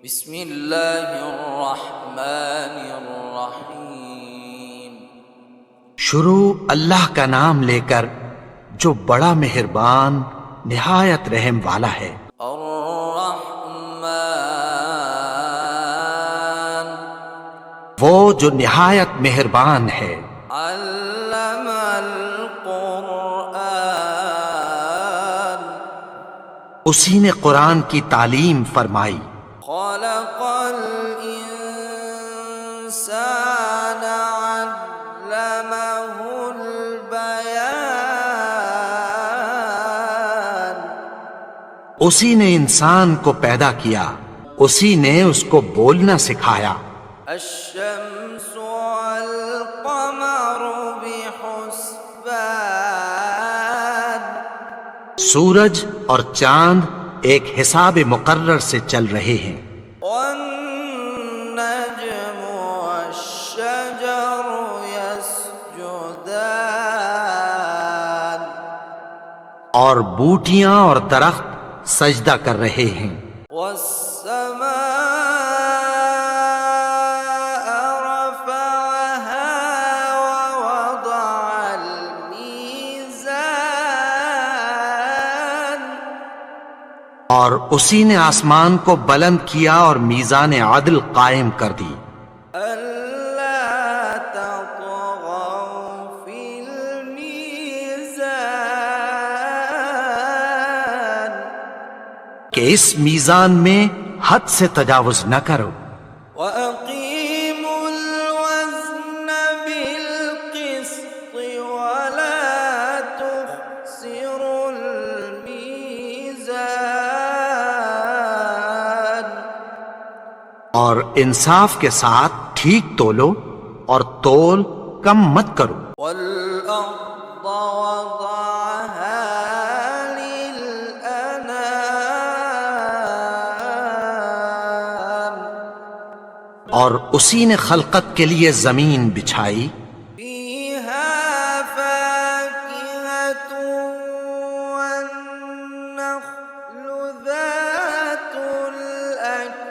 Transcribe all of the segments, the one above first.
بسم اللہ الرحمن الرحیم۔ شروع اللہ کا نام لے کر جو بڑا مہربان نہایت رحم والا ہے۔ الرحمن وہ جو نہایت مہربان ہے۔ علم القرآن اسی نے قرآن کی تعلیم فرمائی۔ خلق الانسان علمہ البیان اسی نے انسان کو پیدا کیا، اسی نے اس کو بولنا سکھایا۔ الشمس والقمر بحسبان سورج اور چاند ایک حساب مقرر سے چل رہے ہیں۔ والنجم والشجر يسجدان اور بوٹیاں اور درخت سجدہ کر رہے ہیں۔ والسماء رفعها ووضع الميزان اور اسی نے آسمان کو بلند کیا اور میزان عدل قائم کر دی۔ ألا تطغوا في الميزان کہ اس میزان میں حد سے تجاوز نہ کرو۔ وأقيموا الوزن بالقسط ولا تخسروا الميزان اور انصاف کے ساتھ ٹھیک تولو اور تول کم مت کرو۔ والأرض وضعها للأنام اور اسی نے خلقت کے لیے زمین بچھائی، فيها فاكهة والنخل ذات الأكمام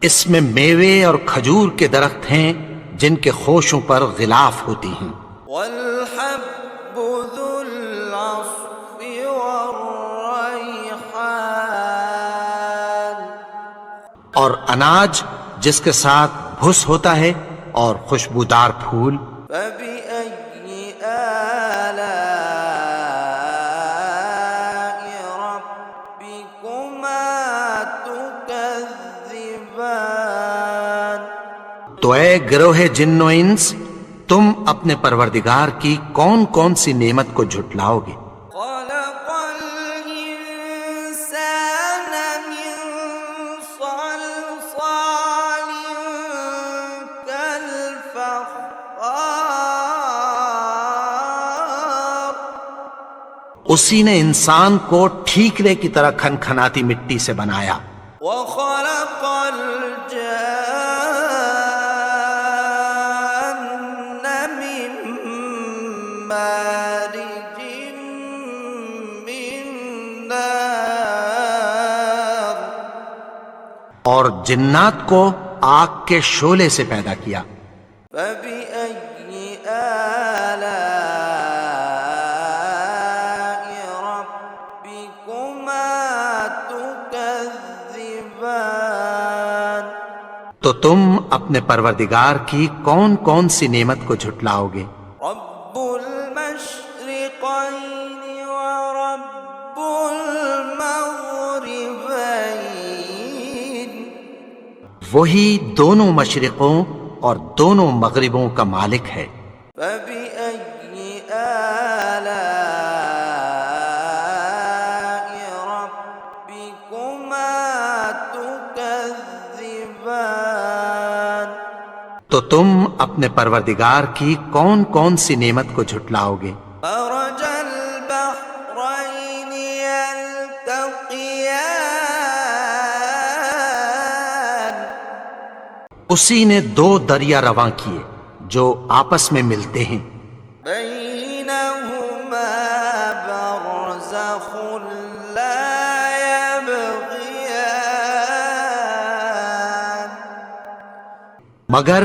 اس میں میوے اور کھجور کے درخت ہیں جن کے خوشوں پر غلاف ہوتی ہیں، والحب ذو العصف والريحان اور اناج جس کے ساتھ بھس ہوتا ہے اور خوشبودار پھول۔ فبأي آلاء ربكما تكذبان تو اے گروہ جن و انس، تم اپنے پروردگار کی کون کون سی نعمت کو جھٹلاؤ گے؟ خلق الإنسان من صلصال كالفخار اسی نے انسان کو ٹھیکرے کی طرح کھنکھناتی مٹی سے بنایا۔ وخلق الجان من مارج من نار اور جنات کو آگ کے شعلے سے پیدا کیا۔ فبأي آلاء ربكما تكذبان تو تم اپنے پروردگار کی کون کون سی نعمت کو جھٹلاؤ گے؟ رب المشرقين ورب المغربين وہی دونوں مشرقوں اور دونوں مغربوں کا مالک ہے۔ فبأي آلاء ربكما تكذبان تو تم اپنے پروردگار کی کون کون سی نعمت کو جھٹلاؤ گے؟ مرج البحرين يلتقيان اسی نے دو دریا رواں کیے جو آپس میں ملتے ہیں، بينهما برزخ لا مگر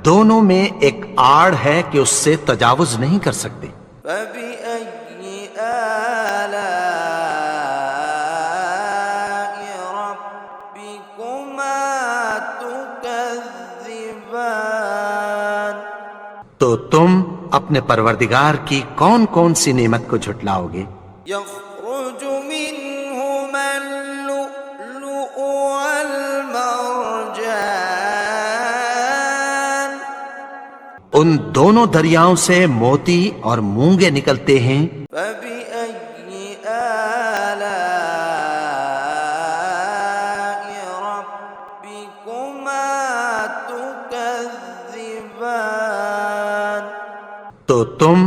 دونوں میں ایک آڑ ہے کہ اس سے تجاوز نہیں کر سکتے۔ فبأي آلاء ربكما تكذبان؟ تو تم اپنے پروردگار کی کون کون سی نعمت کو جھٹلاؤ گے؟ يخرج منهما اللؤلؤ والمرجان ان دونوں دریاؤں سے موتی اور مونگے نکلتے ہیں۔ فبأي آلاء ربكما تكذبان؟ تو تم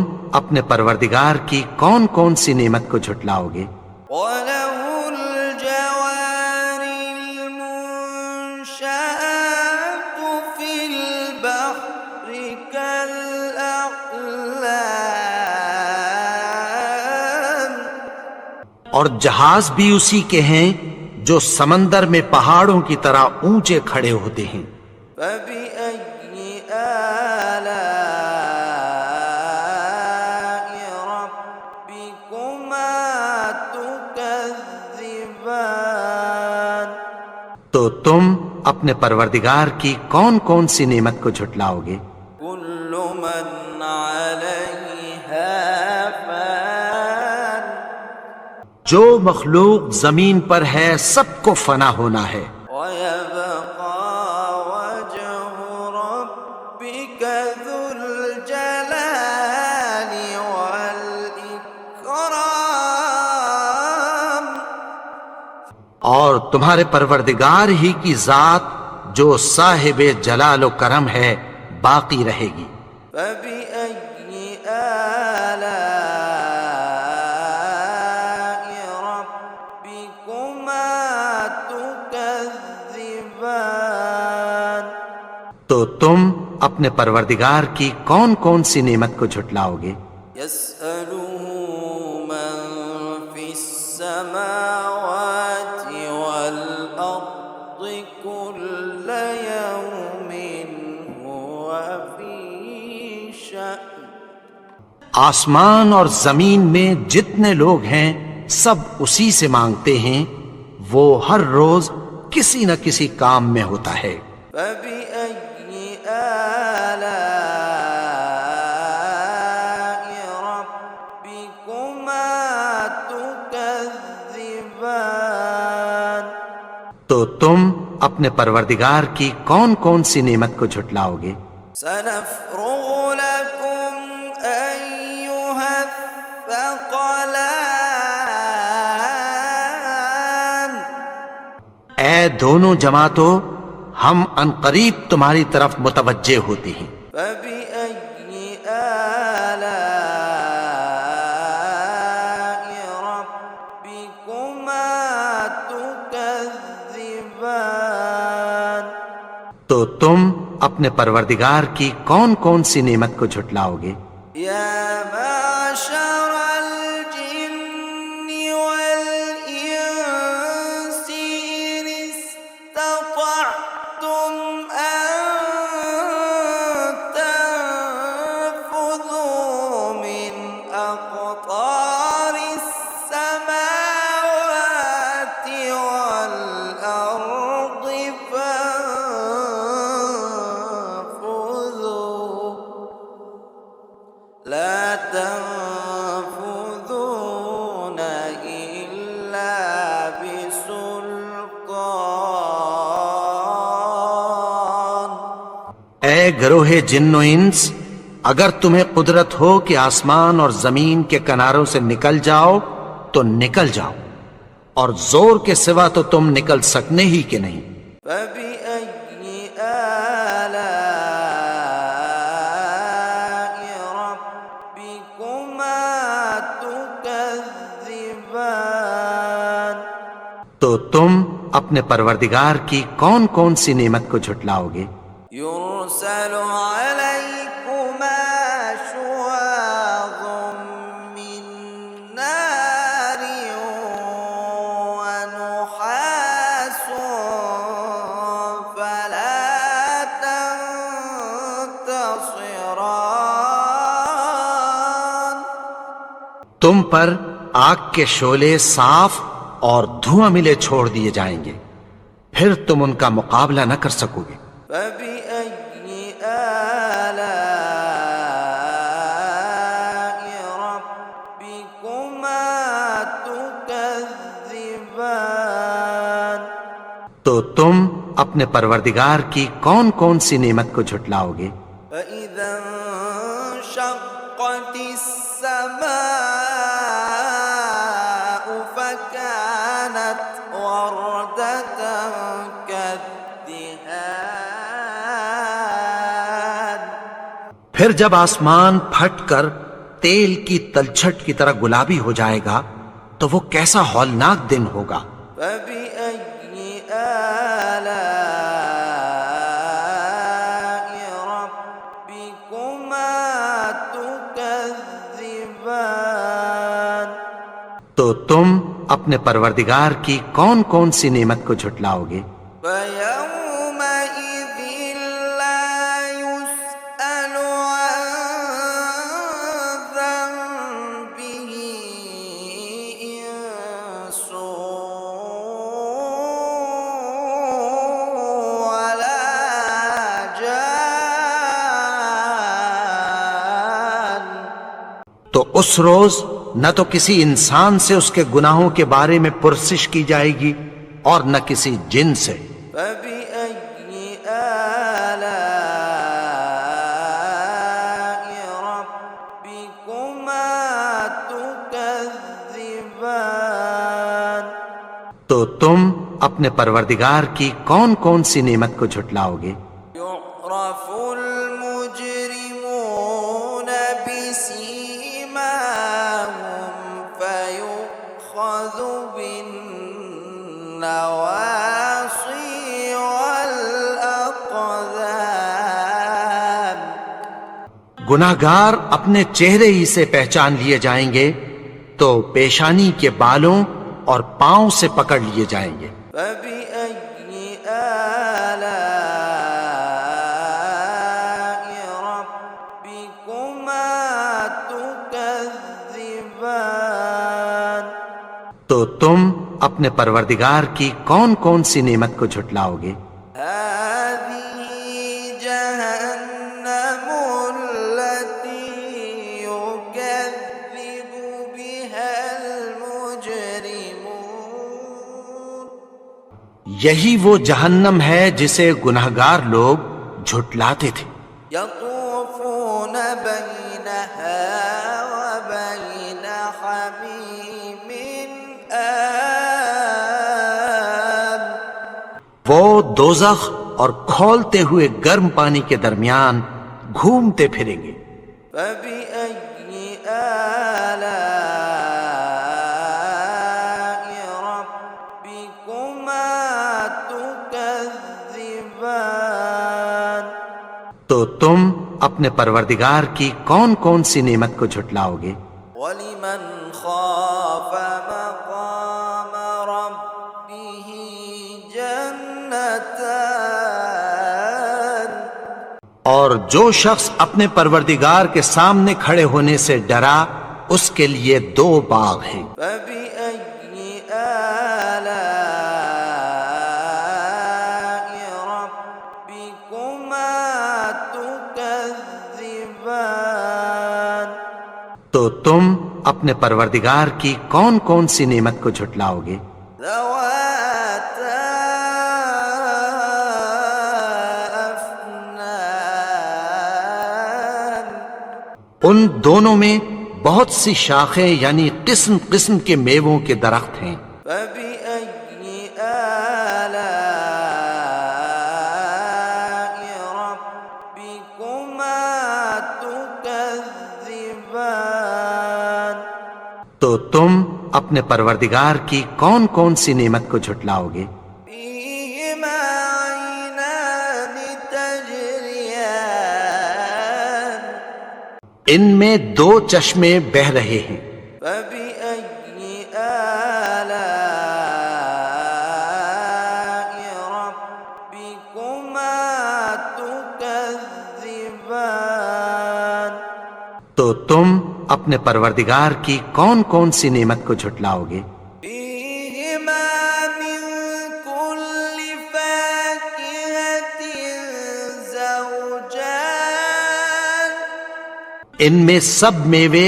اپنے پروردگار کی کون کون سی نعمت کو جھٹلاؤ گے؟ وله الجوار المنشآت في البحر كالأعلام اور جہاز بھی اسی کے ہیں جو سمندر میں پہاڑوں کی طرح اونچے کھڑے ہوتے ہیں۔ فبأي آلاء ربكما تكذبان؟ تو تم اپنے پروردگار کی کون کون سی نعمت کو جھٹلاؤ گے؟ كل من عليها فان جو مخلوق زمین پر ہے سب کو فنا ہونا ہے، ويبقى وجه ربك ذو الجلال والإكرام؟ اور تمہارے پروردگار ہی کی ذات جو صاحب جلال و کرم ہے باقی رہے گی۔ فبأي آلاء ربكما تكذبان؟ تو تم اپنے پروردگار کی کون کون سی نعمت کو جھٹلاؤ گے؟ يسأله من في السماوات والأرض كل يوم هو في شأن آسمان اور زمین میں جتنے لوگ ہیں سب اسی سے مانگتے ہیں، وہ ہر روز کسی نہ کسی کام میں ہوتا ہے۔ فبأي آلاء ربكما تكذبان؟ تو تم اپنے پروردگار کی کون کون سی نعمت کو جھٹلاؤ گے؟ سنفرغ لكم أيها الثقلان؟ اے دونوں جماعتوں، ہم عنقریب تمہاری طرف متوجہ ہوتے ہیں۔ فبأي آلاء ربكما تكذبان؟ تو تم اپنے پروردگار کی کون کون سی نعمت کو جھٹلاؤ گے؟ يا معشر الجن والإنس إن استطعتم أن تنفذوا من أقطار السماوات والأرض فانفذوا لا تنفذون إلا بسلطان؟ اے گروہ جن و انس، اگر تمہیں قدرت ہو کہ آسمان اور زمین کے کناروں سے نکل جاؤ تو نکل جاؤ، اور زور کے سوا تو تم نکل سکنے ہی کہ نہیں۔ فبأي آلاء ربكما تكذبان؟ تو تم اپنے پروردگار کی کون کون سی نعمت کو جھٹلاؤ گے؟ يرسل عليكما شواظ من نار ونحاس فلا تنتصران؟ تم پر آگ کے شعلے صاف اور دھواں ملے چھوڑ دیے جائیں گے، پھر تم ان کا مقابلہ نہ کر سکو گے۔ فبأي آلاء ربكما تكذبان؟ تو تم اپنے پروردگار کی کون کون سی نعمت کو جھٹلاؤ گے؟ فإذا انشقت السماء فكانت وردة كالدهان۔ پھر جب آسمان پھٹ کر تیل کی تلچھٹ کی طرح گلابی ہو جائے گا تو وہ کیسا ہولناک دن ہوگا۔ فبأي آلاء ربكما تكذبان؟ تو تم اپنے پروردگار کی کون کون سی نعمت کو جھٹلاؤ گے؟ فيومئذ لا يسأل عن ذنبه إنس ولا جان۔ تو اس روز نہ تو کسی انسان سے اس کے گناہوں کے بارے میں پرسش کی جائے گی اور نہ کسی جن سے۔ فبأي آلاء ربكما تكذبان؟ تو تم اپنے پروردگار کی کون کون سی نعمت کو جھٹلاؤ گے؟ يعرف المجرمون بسيماهم فيؤخذ بالنواصي والأقدام۔ گناہگار اپنے چہرے ہی سے پہچان لیے جائیں گے تو پیشانی کے بالوں اور پاؤں سے پکڑ لیے جائیں گے۔ فبأي آلاء ربكما تكذبان؟ تو تم اپنے پروردگار کی کون کون سی نعمت کو جھٹلاؤ گے؟ هذه جهنم التي يكذب بها المجرمون۔ یہی وہ جہنم ہے جسے گناہگار لوگ جھٹلاتے تھے۔ يطوفون بينها وبين حميم آن۔ وہ دوزخ اور کھولتے ہوئے گرم پانی کے درمیان گھومتے پھریں گے۔ فبأي آلاء ربكما تكذبان؟ تو تم اپنے پروردگار کی کون کون سی نعمت کو جھٹلاؤ گے؟ ولمن خاف مقام ربه جنتان۔ اور جو شخص اپنے پروردگار کے سامنے کھڑے ہونے سے ڈرا اس کے لیے دو باغ ہیں۔ فبأي آلاء ربكما تكذبان؟ تو تم اپنے پروردگار کی کون کون سی نعمت کو جھٹلاؤ گے؟ ذواتا أفنان۔ ان دونوں میں بہت سی شاخیں یعنی قسم قسم کے میووں کے درخت ہیں۔ فبأي آلاء ربكما تكذبان؟ تو تم اپنے پروردگار کی کون کون سی نعمت کو جھٹلاؤ گے؟ فيهما عينان تجريان۔ ان میں دو چشمے بہہ رہے ہیں۔ فبأي آلاء ربكما تكذبان؟ تو تم اپنے پروردگار کی کون کون سی نعمت کو جھٹلاؤ گے؟ فيهما من كل فاكهة زوجان ان میں سب میوے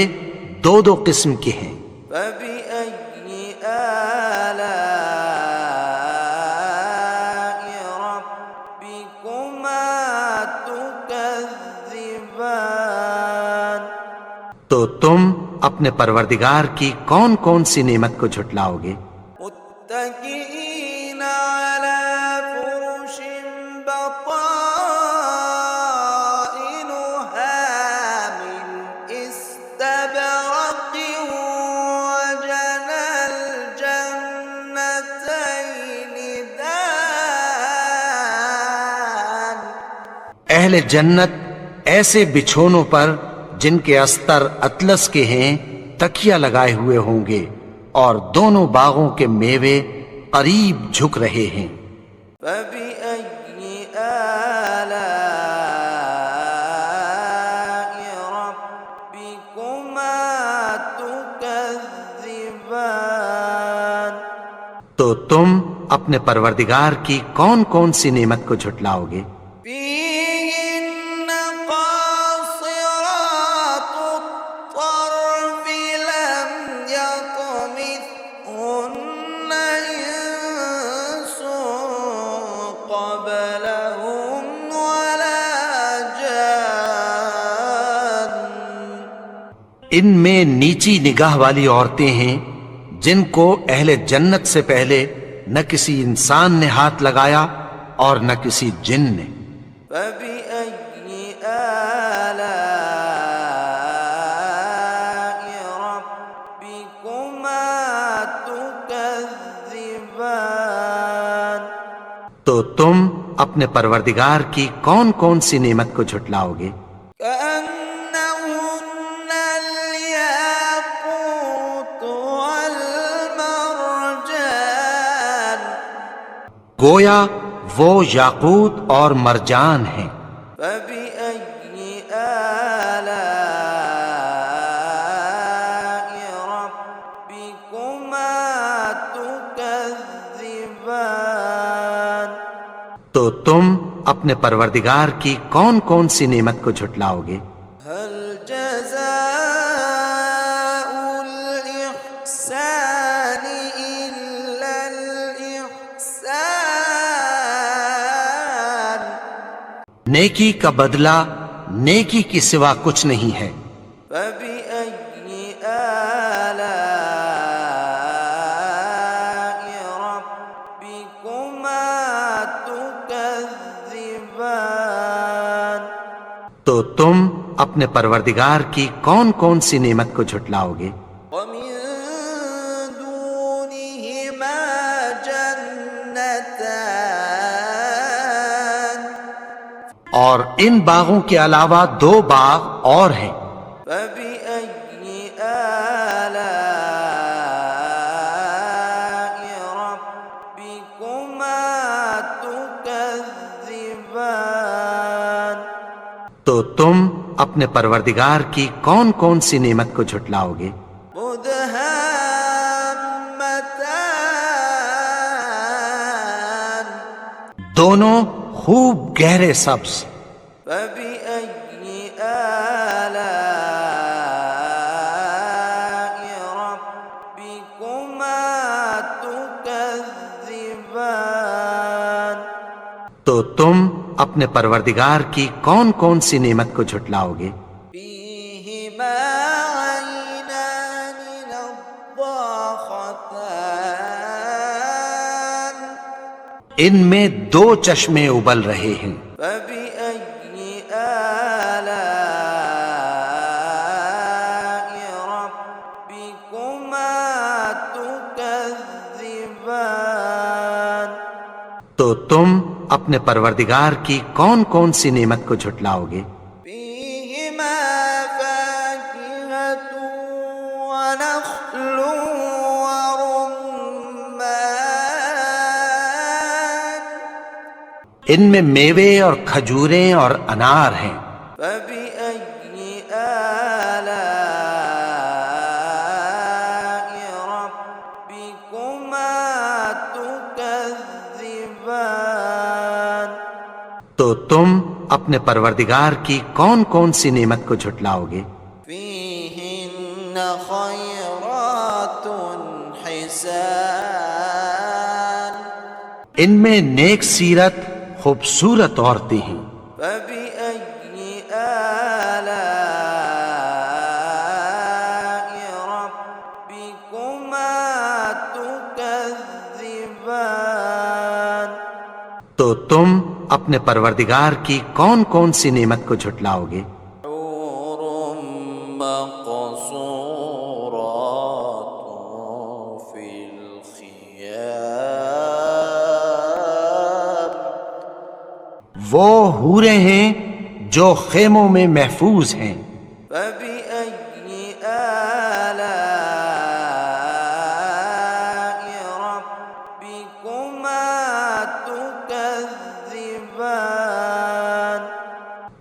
دو دو قسم کے ہیں۔ فبأي آلاء ربكما تكذبان تو تم اپنے پروردگار کی کون کون سی نعمت کو جھٹلاؤ گے؟ متكئين على فرش بطائنها من استبرق وجنى الجنتين دان اہل جنت ایسے بچھونوں پر جن کے استر اطلس کے ہیں تکیہ لگائے ہوئے ہوں گے، اور دونوں باغوں کے میوے قریب جھک رہے ہیں۔ فبأي آلاء ربكما تكذبان تو تم اپنے پروردگار کی کون کون سی نعمت کو جھٹلاؤ گے؟ فيهن قاصرات الطرف لم يطمثهن إنس قبلهم ولا جان ان میں نیچی نگاہ والی عورتیں ہیں جن کو اہل جنت سے پہلے نہ کسی انسان نے ہاتھ لگایا اور نہ کسی جن نے۔ فبأي آلاء ربكما تكذبان تو تم اپنے پروردگار کی کون کون سی نعمت کو جھٹلاؤ گے؟ كأنهن الياقوت والمرجان گویا وہ یاقوت اور مرجان ہیں۔ فبأي آلاء ربكما تكذبان تو تم اپنے پروردگار کی کون کون سی نعمت کو جھٹلاؤ گے؟ هل جزاء الإحسان إلا الإحسان نیکی کا بدلہ نیکی کی سوا کچھ نہیں ہے۔ فبأي آلاء ربكما تكذبان تو تم اپنے پروردگار کی کون کون سی نعمت کو جھٹلاؤ گے؟ ومن دونهما جنتان اور ان باغوں کے علاوہ دو باغ اور ہیں۔ فبأي آلاء ربكما تكذبان تو تم اپنے پروردگار کی کون کون سی نعمت کو جھٹلاؤ گے؟ مدهامتان دونوں خوب گہرے سبز۔ فبأي آلاء ربكما تكذبان تو تم اپنے پروردگار کی کون کون سی نعمت کو جھٹلاؤ گے؟ فيهما عينان نضاختان ان میں دو چشمے ابل رہے ہیں۔ فبأي آلاء ربكما تكذبان تو تم اپنے پروردگار کی کون کون سی نعمت کو جھٹلاؤ گے؟ فيهما فاكهة ونخل ورمان ان میں میوے اور کھجوریں اور انار ہیں۔ فبأي آلاء تو تم اپنے پروردگار کی کون کون سی نعمت کو جھٹلاؤ گے؟ فيهن خيرات حسان ان میں نیک سیرت خوبصورت عورتیں ہیں۔ فبأي آلاء ربكما تكذبان تو تم اپنے پروردگار کی کون کون سی نعمت کو جھٹلاؤ گے؟ حور مقصورات في الخيام وہ حوریں ہیں جو خیموں میں محفوظ ہیں۔ فبأي آلاء ربكما تكذبان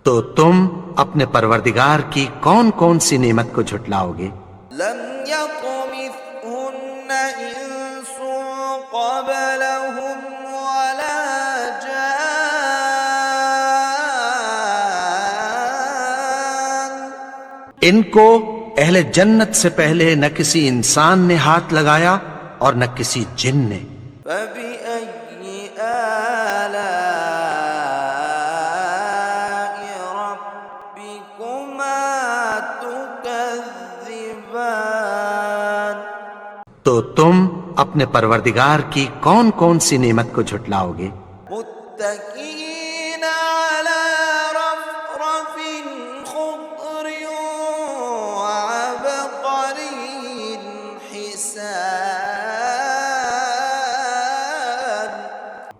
تو تم اپنے پروردگار کی کون کون سی نعمت کو جھٹلاؤ گے؟ لم يطمثهن إنس قبلهم ولا جان ان کو اہل جنت سے پہلے نہ کسی انسان نے ہاتھ لگایا اور نہ کسی جن نے۔ فبأي آلاء ربكما تكذبان تو تم اپنے پروردگار کی کون کون سی نعمت کو جھٹلاؤ گے؟ متكئين على رفرف خضر وعبقري حسان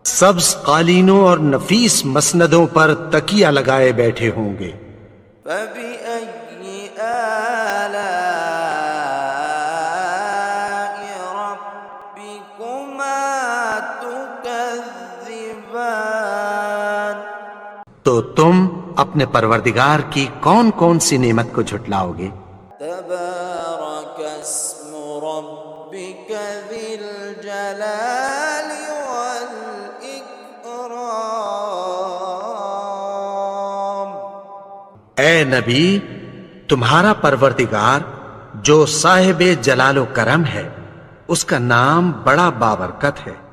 سبز قالینوں اور نفیس مسندوں پر تکیہ لگائے بیٹھے ہوں گے۔ فبأي آلاء ربكما تكذبان تو تم اپنے پروردگار کی کون کون سی نعمت کو جھٹلاؤ گے؟ تبارك اسم ربك ذي الجلال والإكرام اے نبی، تمہارا پروردگار جو صاحب جلال و کرم ہے، اس کا نام بڑا بابرکت ہے۔